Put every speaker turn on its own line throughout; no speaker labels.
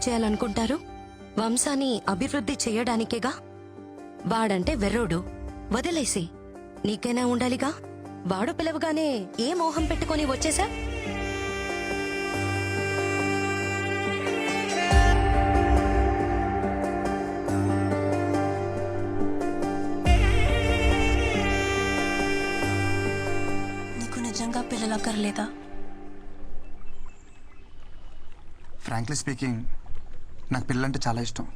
చేయాలనుకుంటారు? వంశాన్ని అభివృద్ధి చెయ్యడానికేగా. వాడంటే వెర్రోడు, వదిలేసి నీకైనా ఉండాలిగా. వాడు పిలవగానే ఏ మోహం పెట్టుకొని వచ్చేసా?
నీకు నిజంగా పిల్లలక్కర్లేదా?
ఫ్రాంక్లీ స్పీకింగ్, నాకు పిల్లలంటే చాలా ఇష్టం.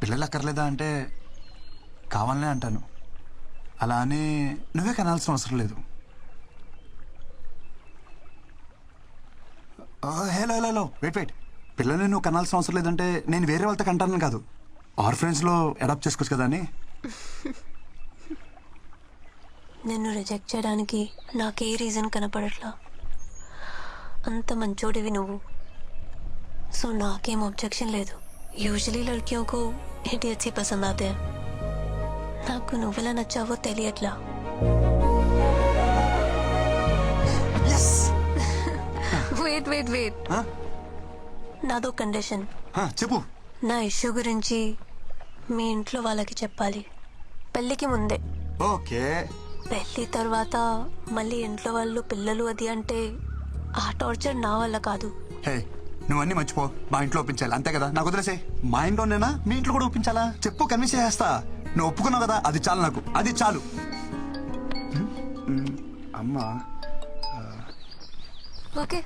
పిల్లలు అక్కర్లేదా అంటే కావాలనే అంటాను. అలా అని నువ్వే కనాల్సిన అవసరం లేదు. Hello hello hello wait. పిల్లల్ని నువ్వు కనాల్సిన అవసరం లేదంటే నేను వేరే వాళ్ళతో కంటాను కాదు, ఆర్ఫరెన్స్లో అడాప్ట్ చేసుకోవచ్చు కదా అని.
నిన్ను రిజెక్ట్ చేయడానికి నాకే రీజన్ కనపడట్లా. అంత మంచోడివి నువ్వు, సో నాకేం ऑब्जेक्शन లేదు. యూజువలీ लड़कियों को इडियट्स ही पसंद आते हैं. నాకు నువ్వెలా నచ్చావో తెలియట్లా. వెయిట్ వెయిట్ వెయిట్, నాదో కండిషన్.
చెప్పు.
నా ఇష్యూ గురించి మీ ఇంట్లో వాళ్ళకి చెప్పాలి, పెళ్ళికి ముందే.
ఓకే.
పెళ్ళి తర్వాత మళ్ళీ ఇంట్లో వాళ్ళు పిల్లలు అది అంటే ఆ టార్చర్ నా వల్ల కాదు.
హే, నువ్వు అన్నీ మర్చిపో. మా ఇంట్లో ఒప్పించాలి అంతే కదా. నాకు వదిలేసే. మా ఇంట్లోనేనా మీ ఇంట్లో కూడా ఒప్పించాలా? చెప్పు, కన్విన్స్ చేస్తా. నువ్వు ఒప్పుకున్నావు కదా, అది చాలు నాకు, అది చాలు. అమ్మా
ఓకే,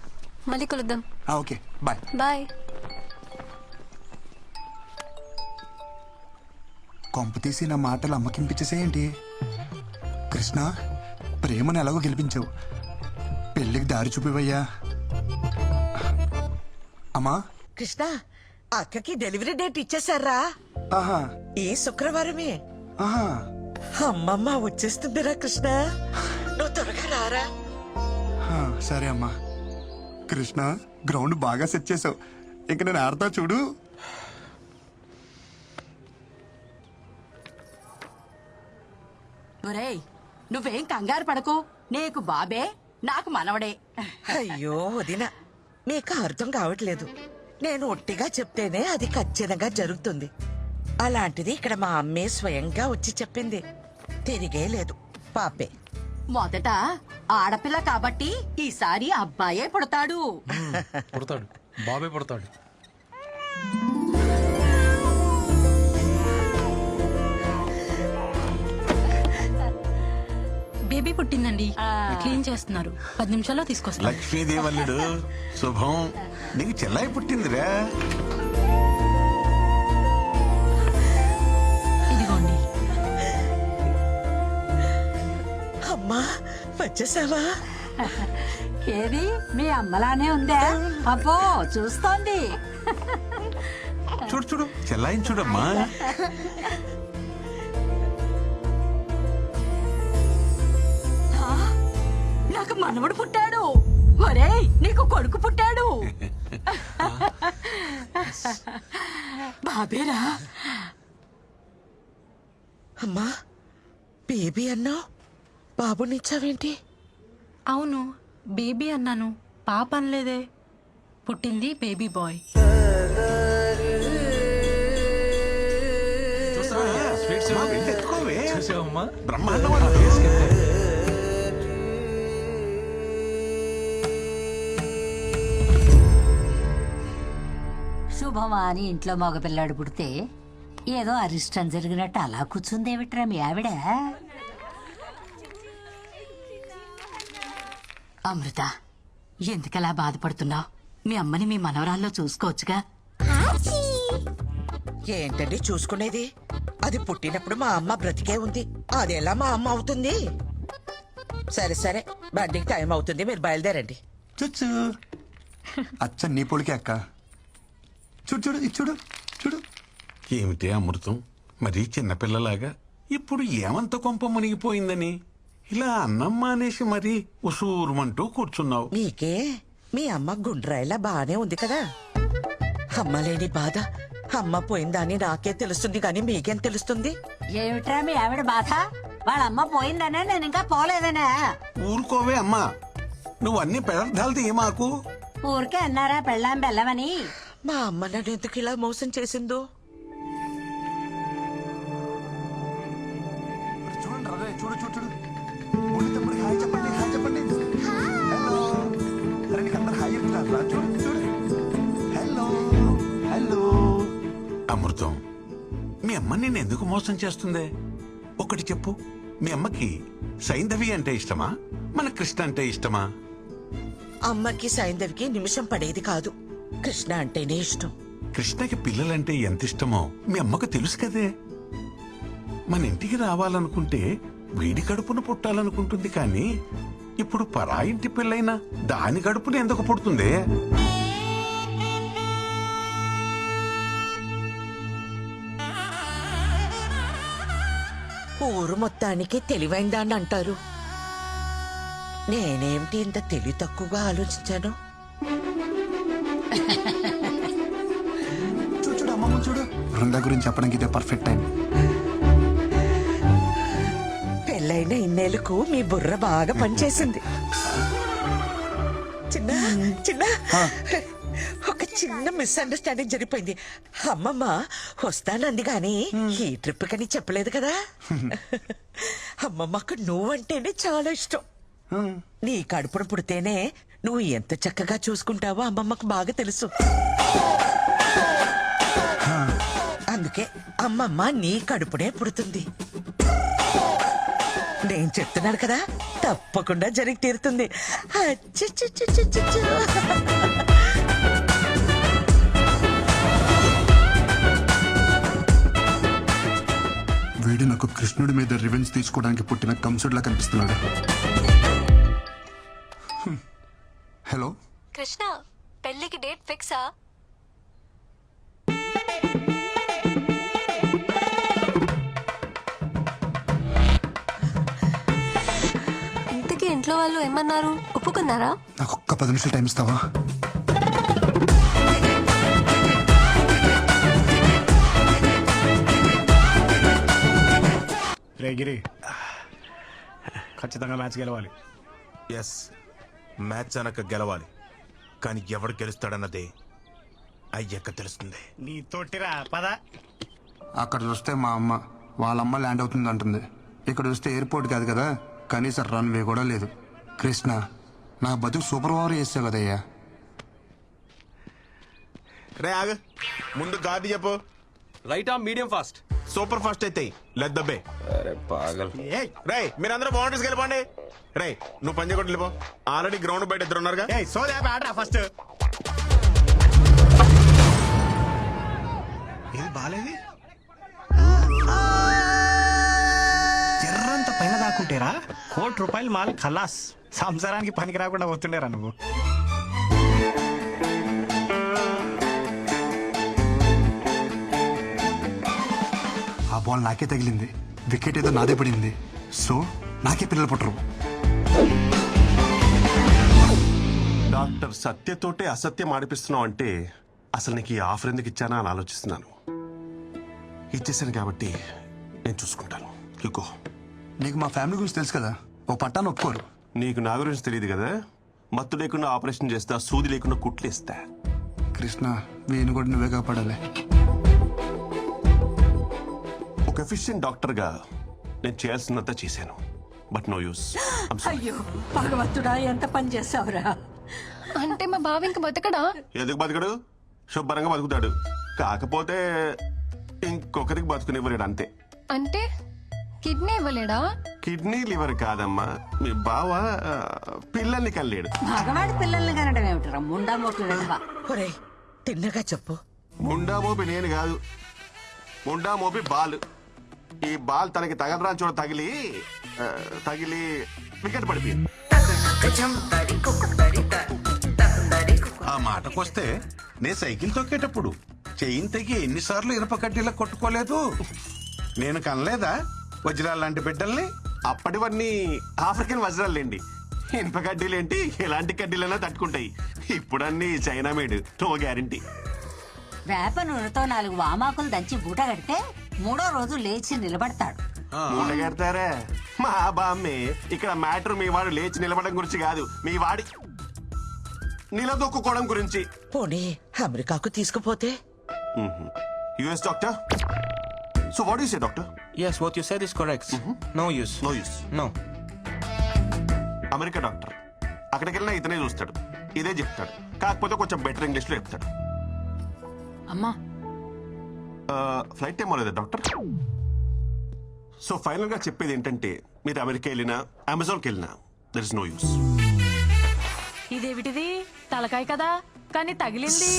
మళ్ళీ కలుద్దాం.
Okay, bye.
బాయ్.
కొంప తీసి నా మాటలు అమ్మకింపించేసేయంటి. కృష్ణ, ప్రేమను ఎలాగో గెలిపించావు, పెళ్ళికి దారి చూపివయ్యా. అమ్మా.
కృష్ణ, అక్కకి డెలివరీ డేట్ ఇచ్చేసారా?
ఆహా.
ఈ శుక్రవారమే.
ఆహా.
అమ్మమ్మ వచ్చేస్తుందిరా కృష్ణ, నువ్వు త్వరగా రారా.
సరే అమ్మా. కృష్ణ, గ్రౌండ్ బాగా సెట్ చేసావు. ఇంక నేను ఆడతా చూడు.
ఒరేయ్, నువ్వేం కంగారు పడకు. నీకు బాబే, నాకు మనవడే.
అయ్యో వదిన, మీకు అర్థం కావట్లేదు. నేను ఒట్టిగా చెప్తేనే అది ఖచ్చితంగా జరుగుతుంది. అలాంటిది ఇక్కడ మా అమ్మే స్వయంగా వచ్చి చెప్పింది. తిరిగే లేదు, పాపే.
మొదట ఆడపిల్ల కాబట్టి ఈసారి అబ్బాయే పుడతాడు.
పుడతాడు, బాబే పుడతాడు.
బేబీ పుట్టిందండి, క్లీన్ చేస్తున్నారు. 10 నిమిషాల్లో తీసుకొస్తారు.
లక్ష్మీదేవల్లుడు శుభం. నీకు చెల్లాయి పుట్టిందిరా.
ఇదిగోండి.
అమ్మా, వచ్చేసావా?
ఏది మీ అమ్మలానే ఉందా? అబ్బో, చూస్తోంది.
చూడు చూడు, చెల్లాయిని చూడమ్మా.
నాకు మనవడు పుట్టాడు. ఒరేయ్, నీకు కొడుకు పుట్టాడు. బాబేరా.
అమ్మా, బేబీ అన్నావు, బాబునిచ్చావేంటి?
అవును, బేబీ అన్నాను, పాప అనలేదే. పుట్టింది బేబీ బాయ్.
చూసావమ్మా,
బ్రహ్మాండం.
శుభమా అని ఇంట్లో మగపిల్లాడు పుడితే ఏదో అరిష్టం జరిగినట్టు అలా కూర్చుందేమిట్రా మీ ఆవిడ? అమృత, ఎందుకలా బాధపడుతున్నావు? మీ అమ్మని మీ మనవరాల్లో చూసుకోవచ్చుగా.
ఏంటండి చూసుకునేది? అది పుట్టినప్పుడు మా అమ్మ బ్రతికే ఉంది, అదెలా మా అమ్మ అవుతుంది? సరే సరే, బండికి టైం అవుతుంది, మీరు బయలుదేరండి.
చుచ్చు, అచ్చ నీ పొలికే అక్క. చూడు చూడు, ఇది చూడు చూడు.
ఏమిటి అమృతం, మరీ చిన్నపిల్లలాగా ఇప్పుడు ఏమంత కొంప మునిగిపోయిందని ఇలా అన్నం మానేసి మరీ ఉసూరుమంటూ కూర్చున్నావు.
మీకే మీ అమ్మ గుండ్రాయిలా బానే ఉంది కదా. అమ్మ లేని బాధ అమ్మ పోయిందని నాకే తెలుస్తుంది కానీ మీకేం తెలుస్తుంది?
ఏమిట్రా మీ ఆవిడ బాధ? వాళ్ళమ్మ పోయిందనే, నేను ఇంకా పోలేదనే.
ఊరుకోవే అమ్మా, నువ్వన్నీ పెడర్థాలు తీయమాకు.
ఊరికే అన్నారా పెళ్ళాం బెల్లమని?
మా అమ్మ నన్ను ఎందుకు ఇలా మోసం చేసిందో.
చూడండి రా రే, చూడు చూడు చూడు. బుల్లి తమ్ముడికి హాయ్ చెప్పండి, హాయ్ చెప్పండి. హలో. అరే నీకు అందరు హాయ్ చెప్తున్నారు రా, చూడు చూడు. Hello hello.
అమృతం, మీ అమ్మ నిన్ను ఎందుకు మోసం చేస్తుందే? ఒకటి చెప్పు, మీ అమ్మకి సైంధవి అంటే ఇష్టమా, మన కృష్ణ అంటే ఇష్టమా?
అమ్మకి సైంధవికి నిమిషం పడేది కాదు. కృష్ణ అంటేనే ఇష్టం.
కృష్ణకి పిల్లలంటే ఎంత ఇష్టమో మీ అమ్మకు తెలుసు కదే. మన ఇంటికి రావాలనుకుంటే వీడి కడుపును పుట్టాలనుకుంటుంది, కానీ ఇప్పుడు పరాయింటి పిల్లైనా దాని కడుపును ఎందుకు పుడుతుందే?
ఊరు మొత్తానికి తెలివైందాన్ని అంటారు. నేనేమిటి ఇంత తెలివి తక్కువగా ఆలోచించాను?
చూడు చూడు అమ్మమ్మ చూడు. బృందా గురించి చెప్పడానికి ఇదే పర్ఫెక్ట్ టైం.
పెళ్ళైన ఇన్నేళ్లకు మీ బుర్ర బాగా పనిచేసింది. చిన్న చిన్న ఒక చిన్న మిస్అండర్స్టాండింగ్ జరిగిపోయింది. అమ్మమ్మ వస్తానంది గాని ఈ ట్రిప్ కని చెప్పలేదు కదా. అమ్మమ్మకు నువ్వంటేనే చాలా ఇష్టం. నీ కడుపున పుడితేనే నువ్వు ఎంత చక్కగా చూసుకుంటావో అమ్మమ్మకు బాగా తెలుసు. అందుకే అమ్మమ్మ నీ కడుపునే పుడుతుంది. నేను చెప్తున్నాను కదా, తప్పకుండా జరిగి తీరుతుంది. అచ్చచ్చచ్చచ్చచ్చ.
వీడు నాకు కృష్ణుడి మీద రివెంజ్ తీసుకోవడానికి పుట్టిన కంసుడిలా కనిపిస్తున్నాడు. హలో
కృష్ణ, పెళ్లికి డేట్ ఫిక్సా? ఇంతకీ ఇంట్లో వాళ్ళు ఏమన్నారు? ఒప్పుకున్నారా?
నాకు ఒక్క 10 నిమిషాలు టైం ఇస్తావా?
రే గిరి, ఖచ్చితంగా మ్యాచ్ గెలవాలి.
ఎస్, మ్యాచ్ అనక గెలవాలి. కానీ ఎవడు గెలుస్తాడన్నదే అయ్యక్క తెలుస్తుంది.
నీ తోటిరా పద.
అక్కడ చూస్తే మా అమ్మ వాళ్ళమ్మ ల్యాండ్ అవుతుంది అంటుంది. ఇక్కడ చూస్తే ఎయిర్పోర్ట్ కాదు కదా, కనీసం రన్వే కూడా లేదు. కృష్ణ, నా బతుకు సూపర్ ఓవర్ చేసావు కదయ్యా.
రే ఆగు, ముందు గాడి చెప్పు.
రైటా మీడియం ఫాస్ట్?
సూపర్ ఫాస్ట్ అయితే లెట్ దబ్బే.
అరే పాగల్.
రే మీరందరూ బౌండరీస్కి వెళ్ళిపోండి. రే నువ్వు పంజ కొట్టి వెళ్ళిపో. ఆల్రెడీ గ్రౌండ్ బయట ఇద్దరు ఉన్నారుగా.
సోదే ఆడరా ఫస్ట్. ఏది బాలేది? ఎర్రంత పైన దాక్కుంటేరా ₹1,00,00,000 మాల్ ఖలాస్. సంసారానికి పనికి రాకుండా పోతుండేరా నువ్వు.
ఆ బాల్ నాకే తగిలింది, వికెట్ ఏదో నాదే పడింది. సో నాకే పిల్లలు పుట్టరు.
డాక్టర్ సత్యతోటే అసత్యం ఆడిపిస్తున్నావు అంటే అసలు నీకు ఈ ఆఫర్ ఎందుకు ఇచ్చానా అని ఆలోచిస్తున్నాను. ఇచ్చేసాను కాబట్టి నేను చూసుకుంటాను. ఇగో,
నీకు మా ఫ్యామిలీ గురించి తెలుసు కదా, ఓ పట్టాను ఒప్పుకోరు.
నీకు నా గురించి తెలియదు కదా. మత్తు లేకుండా ఆపరేషన్ చేస్తా, సూది లేకుండా కుట్లేస్తా.
కృష్ణ, వీని కూడా నువ్వే కాపాడాలి.
ఒక ఎఫిషియెంట్ డాక్టర్గా నేను చేయాల్సినంత చేశాను. But no use.
అయ్యో భగవంతుడా, ఎంత పని చేసావురా.
అంటే మా బావ ఇంక బతకడా?
ఎందుకు బతకడు? శుభ్రంగా బతుకుతాడు. కాకపోతే ఇంకొకరికి బతుకునివ్వలేడు అంతే.
అంటే కిడ్నీ ఇవ్వలేడా?
కిడ్నీ లివర్ కాదమ్మా, మీ బావ పిల్లల్ని కల్లేడు.
మగవాడి పిల్లల్ని కనడం ఏమిటరా ముండా మోటు వెధవ.
ఒరే తిన్నగా చెప్పు.
ముండా మోపి నేను కాదు, ముండా మోపి బాల్. ఈ బాల్ తనకి తగలరా చూడ తగిలి వికెట్ పడిపోయింది.
ఆ మాటకొస్తే నే సైకిల్ తొక్కేటప్పుడు చెయ్యిని తెగి ఎన్నిసార్లు ఇనప కడ్డీలా కొట్టుకోలేదు. నేను కనలేదా వజ్రాలు లాంటి బిడ్డల్ని?
అప్పటివన్నీ ఆఫ్రికన్ వజ్రాలేండి. ఇనుప కడ్డీలేంటి, ఎలాంటి కడ్డీలైనా తట్టుకుంటాయి. ఇప్పుడన్నీ చైనా మేడ్, నో గ్యారంటీ.
వేప నూనెతో 4 వామాకులు దంచి బూట కడితే 3వ రోజు లేచి నిలబడతాడు.
మూట కడతారా? మా బామ్మే. ఇక్కడ మ్యాటర్ మీ వాడు లేచి నిలబడడం గురించి కాదు, మీ వాడి నిలదొక్కుకోవడం గురించి.
పోనీ అమెరికాకు తీసుకుపోతే?
US doctor. So what you say doctor?
Yes, what you said is correct. No use.
No use.
No.
America doctor అక్కడికి వెళ్ళినా ఇతనే చూస్తాడు, ఇదే చెప్తాడు, కాకపోతే కొంచెం బెటర్ ఇంగ్లీష్ లో చెప్తాడు.
అమ్మా
ఫ్లైట్ టైం అవ్వలేదా డాక్టర్? సో ఫైనల్ గా చెప్పేది ఏంటంటే మీరు అమెరికా వెళ్ళినా అమెజాన్కి వెళ్ళినా దర్ ఇస్ నో యూస్.
ఇదేమిటిది తలకాయ కదా కానీ తగిలింది.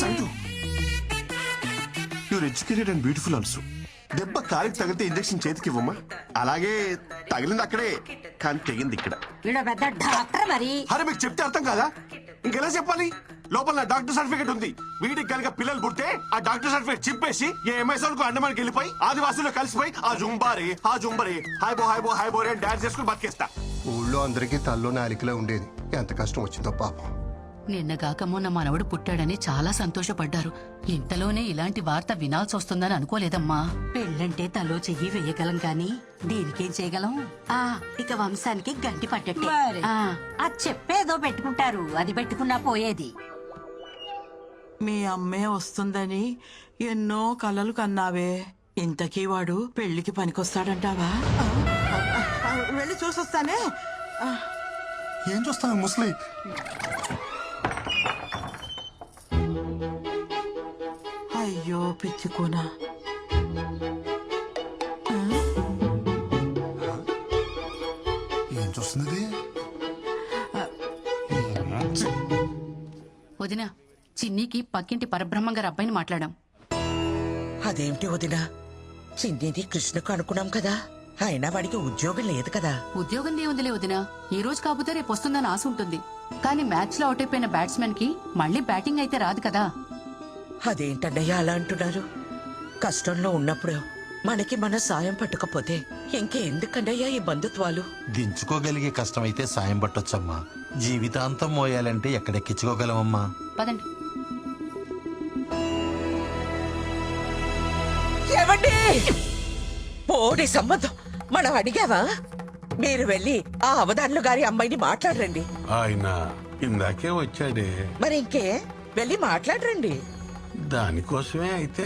You're educated and beautiful also. దెబ్బ కాలికి తగిలితే ఇంజెక్షన్ చేతికి ఇవ్వమ్మా, అలాగే తగిలింది అక్కడే కానీ తెగింది ఇక్కడ.
వీడు పెద్ద డాక్టర్ మరి.
అరే మీకు చెప్తే అర్థం కాదా? ఇంకెలా చెప్పాలి? లోపల నా డాక్టర్ సర్టిఫికేట్ ఉంది. వీడికి కనుక పిల్లలు పుడితే ఆ డాక్టర్ సర్టిఫికేట్ చింపేసి ఏ ఎంఎస్ఆర్ కు అండమానికి వెళ్ళిపోయి ఆదివాసుల్లో కలిసిపోయి ఆ జుంబారే హాయ్ బోరే అని డాన్స్ చేసుకుని బతికేస్తా.
ఊళ్ళో అందరికీ తల్లో నాలికలో ఉండేది, ఎంత కష్టం వచ్చిందో పాపం.
నిన్నగాక మొన్న మనవడు పుట్టాడని చాలా సంతోషపడ్డారు. ఇంతలోనే ఇలాంటి వార్త వినాల్సి వస్తుందని అనుకోలేదమ్మా.
పెళ్ళంటే తలో చెయ్యి వేయగలం కానీ దీనికేం చేయగలం?
ఇక వంశానికి గంటి పట్టట్టే.
మరి అది చెప్పేదో పెట్టుకుంటారు, అది పెట్టుకున్నా పోయేది.
మీ అమ్మే వస్తుందని ఎన్నో కలలు కన్నావే. ఇంతకీ వాడు పెళ్లికి పనికొస్తాడంటావా? వెళ్ళి చూసొస్తానే.
ఏం చూస్తావు ముసలి?
అయ్యో పిచ్చుకోనా.
ఏం చూస్తున్నది?
వదినా చిన్నికి పక్కింటి పరబ్రహ్మం గారి అబ్బాయిని మాట్లాడాం.
అదేమిటి వదినా, చిన్నిది కృష్ణకు అనుకున్నాం కదా, అయినా వాడికి ఉద్యోగం లేదు కదా.
ఉద్యోగం దేవుందిలే వదినా, ఈ రోజు కాకపోతే రేపు వస్తుందని ఆశ ఉంటుంది. కానీ మ్యాచ్ లో అవుట్ అయిపోయిన బ్యాట్స్మెన్ కి మళ్ళీ బ్యాటింగ్ అయితే రాదు కదా.
అదేంటన్నయ్య అలా అంటున్నారు? కష్టంలో ఉన్నప్పుడు మనకి మన సాయం పట్టకపోతే ఇంకెందుకన్నయ్యా ఈ బంధుత్వాలు?
దించుకోగలిగే కష్టమైతే సాయం పట్టొచ్చమ్మా, జీవితాంతం మోయాలంటే ఎక్కడెక్కించుకోగలమమ్మా.
పదండి.
ఏమండి, పోడి సంబంధం మనం అడిగావా? మీరు వెళ్ళి ఆ అవధానులు గారి అమ్మాయిని మాట్లాడరండి.
ఆయన ఇందాకే వచ్చాడే.
మరి ఇంకే వెళ్ళి మాట్లాడరండి.
దానికోసమే అయితే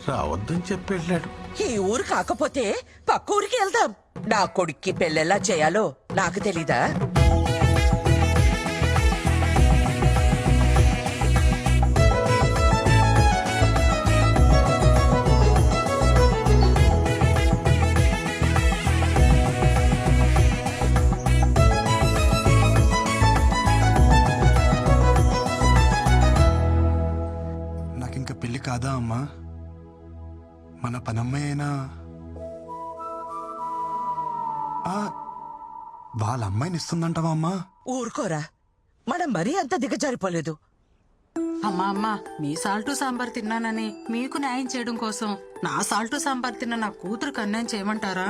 రావద్దని చెప్పి వెళ్ళాడు.
ఈ ఊరు కాకపోతే పక్క ఊరికి వెళ్దాం. నా కొడుక్కి పెళ్ళెలా చేయాలో నాకు తెలీదా?
నాకింక పెళ్లి కాదా అమ్మా? మన పనమ్మాయి అయినా వాళ్ళ అమ్మాయిని ఇస్తుందంటావా అమ్మా?
ఊరుకోరా, మనం మరీ అంత దిగజారిపోలేదు.
అమ్మా అమ్మా, మీ సాల్టు సాంబార్ తిన్నానని మీకు న్యాయం చేయడం కోసం నా సాల్టు సాంబార్ తిన్న నా కూతురుకు అన్యాయం చేయమంటారా?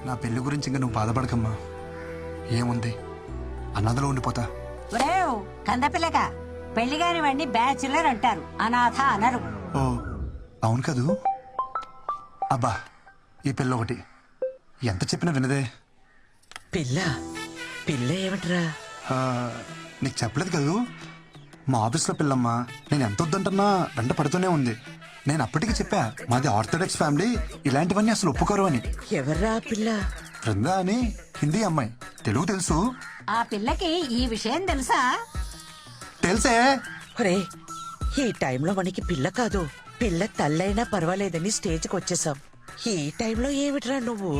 నా పెళ్లి గురించి ఇంకా నువ్వు బాధపడకమ్మా. ఏముంది, అనాథలో ఉండిపోతా.
ఒరేవ్ కందపిల్లక, పెళ్లిగాని వాడిని బ్యాచులర్ అంటారు, అనాథ అనరు.
ఓ అవును కదూ. అబ్బా ఈ పిల్ల ఒకటి ఎంత చెప్పినా వినదే.
పిల్ల పిల్ల ఏమిట్రా?
నీకు చెప్పలేదు కదూ, మా ఆఫీస్లో పిల్లమ్మా. నేను ఎంత వద్దంటున్నా వెంట పడుతూనే ఉంది. నేను అప్పటికి చెప్పా, మాది ఆర్థోడాక్స్ ఫ్యామిలీ, ఇలాంటివన్నీ అసలు ఒప్పుకోరు అని.
ఎవర్రా పిల్ల?
బృందా అని హిందీ అమ్మాయి, తెలుగు తెలుసు.
ఆ పిల్లకి ఈ విషయం తెలుసా?
తెలుసే.
ఒరే, ఈ టైంలో మనకి పిల్ల కాదు, పిల్ల తల్లైనా పర్వాలేదని స్టేజ్కి వచ్చేసాం. ఈ టైంలో ఏమిట్రా నువ్వు?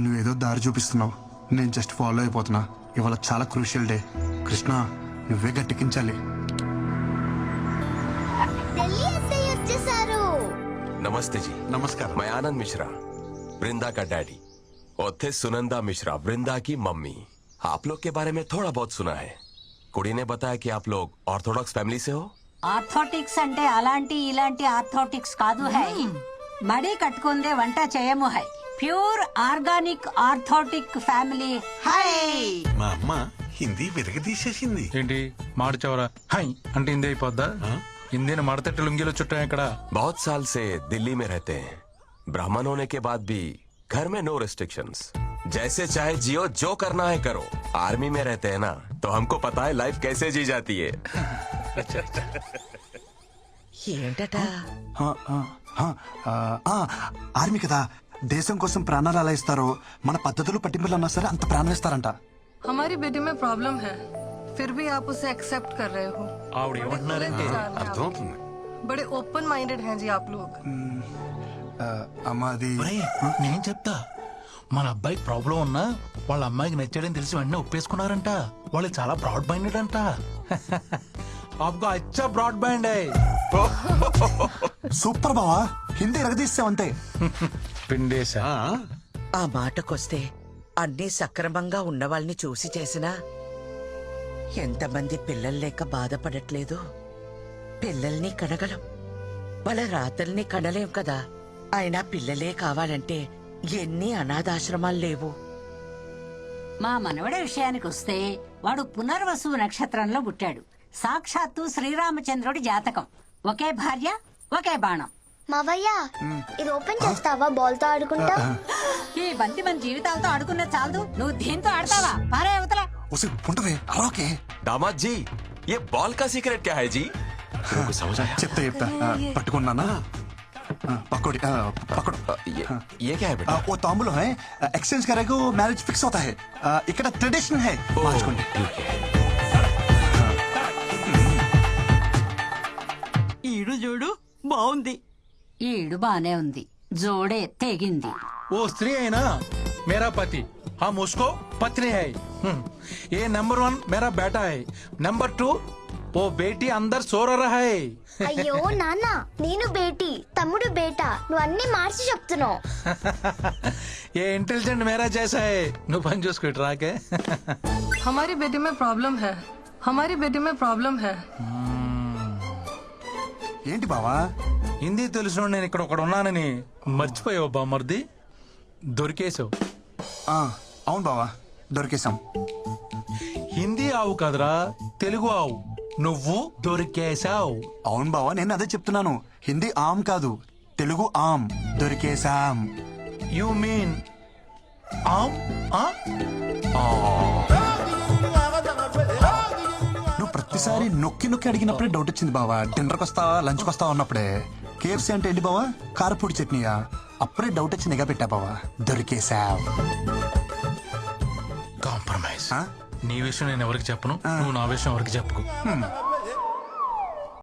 నువ్వేదో దారి చూపిస్తున్నావు, నేను జస్ట్ ఫాలో అయిపోతున్నా. ఇవాళ చాలా క్రూషియల్ డే. కృష్ణ, నువ్వే గట్టెక్కించాలి.
नमस्ते जी।
నమస్కారం.
मैं आनंद मिश्रा, वृंदा का डैडी, और थे सुनंदा मिश्रा, वृंदा की मम्मी। आप लोग के बारे में थोड़ा बहुत सुना है। कुड़ी ने बताया कि आप लोग ऑर्थोडॉक्स फैमिली से हो।
ఆర్థోటిక్స్ అంటే అలాంటి ఇలాంటి ఆర్థోటిక్స్ కాదు హై, మడి కట్టుకుందే వంట చేయము high, pure organic orthodox family high.
మా అమ్మ హిందీ విరగదీసేసింది.
ఏంటి మాడిచవరా హై అంటే హిందీ అయిపోద్దా? హిందీని మడతట్టి లుంగిలో చుట్టాం ఇక్కడ.
बहुत साल से दिल्ली में रहते हैं। ब्राह्मण होने के बाद भी घर में नो रिस्ट्रिक्शंस। जैसे चाहे जियो, जो करना है करो। आर्मी में रहते हैं ना, तो हमको पता है लाइफ कैसे जी जाती है।
ఏంటట
ఆర్మీ కదా, దేశం కోసం ప్రాణాలు ఎలా ఇస్తారో మన పద్ధతులు పట్టింపులు అన్నా సరే అంత ప్రాణం ఇస్తారంట.
हमारी बेटी में प्रॉब्लम है, फिर भी आप उसे एक्सेप्ट कर रहे हो।
ఆవిడ ఏమంటున్నారంటే
అర్థమవుతుంది.
बड़े ओपन माइंडेड हैं जी आप लोग।
అమ్మా అది
నేను చెప్తా. మన అబ్బాయికి ప్రాబ్లం ఉన్నా వాళ్ళ అమ్మాయికి నచ్చాడని తెలిసి వెంటనే ఒప్పేసుకున్నారంట. వాళ్ళు చాలా బ్రాడ్ మైండెడ్ అంట. आपका अच्छा ब्रॉड बैंड है।
సూపర్ బావా, హిందీ ఎరగదీసావంతే.
పిండేశా.
ఆ మాటకొస్తే అన్నీ సక్రమంగా ఉన్న వాళ్ళని చూసి చేసినా ఎంతమంది పిల్లలు లేక బాధపడట్లేదు. పిల్లల్ని కనగలం, వాళ్ళ రాతల్ని కనలేం కదా. అయినా పిల్లలే కావాలంటే ఎన్ని అనాథాశ్రమాలు లేవు.
మా మనవడి విషయానికి వస్తే వాడు పునర్వసు నక్షత్రంలో పుట్టాడు. సాక్షాత్తు శ్రీరామచంద్రుడి జాతకం. ఒకే భార్య, ఒకే బాణం.
మావయ్య ఇది ఓపెన్ చేస్తావా? బాల్ తో ఆడుకుంటా.
ఈ బంతి మన జీవితాలతో ఆడుకున్న చాలదు, నువ్వు దీంతో ఆడతావా? పారే అవతల.
ఓకే
दामाद जी, ये बॉल का सीक्रेट क्या है जी?
చెప్తా పట్టుకున్నానా? पकौड़ी पकड़ो।
ये क्या है बेटा?
वो तांबूल है, एक्सचेंज करेगा मैरिज फिक्स होता है। ఇక్కడ ट्रेडिशन है, మార్చుకోండి.
ఈడు చూడు బాగుంది.
ఈడు బానే ఉంది, జోడే తెగింది.
वो स्त्री है ना मेरा पति, हम उसको पत्नी है। ये नंबर 1 मेरा बेटा है, नंबर 2 वो बेटी अंदर सो रहा है।
అయ్యో నాన్న, నేను బేటీ, తమ్ముడు బేటా, నువ్వు అన్ని మార్చి చెప్తున్నావు.
ये इंटेलिजेंट मेरा जैसा है, నువ్వు పని చూసుకో రాకే.
हमारी बेटी में प्रॉब्लम है, हमारी बेटी में प्रॉब्लम है।
ఏంటి బావా?
హిందీ తెలుసు, నేను ఇక్కడ ఒకడు ఉన్నానని మర్చిపోయావు బామ్మర్ది. దొరికేసావు.
అవును బావా, దొరికేసాం.
హిందీ ఆవు కదరా, తెలుగు ఆవు. నువ్వు దొరికేసావు.
అవును బావా, నేను అదే చెప్తున్నాను. హిందీ ఆమ్ కాదు, తెలుగు ఆమ్. దొరికేసాం.
యు మీన్ ఆమ్?
నువ్వు ప్రతిసారి నొక్కి నొక్కి అడిగినప్పుడే డౌట్ వచ్చింది బావా. డిన్నర్కి వస్తావా, లంచ్కి వస్తావా అన్నప్పుడే. కేఎఫ్సీ అంటే ఏంటి బావా? కారపూడి చట్నీయా? అప్పుడే డౌట్ వచ్చి నిఘా పెట్టా బావా. దొరికేసావ్.
కాంప్రమైజ్. నీ విషయం నేను ఎవరికి చెప్పను, నువ్వు నా విషయం ఎవరికి చెప్పుకో.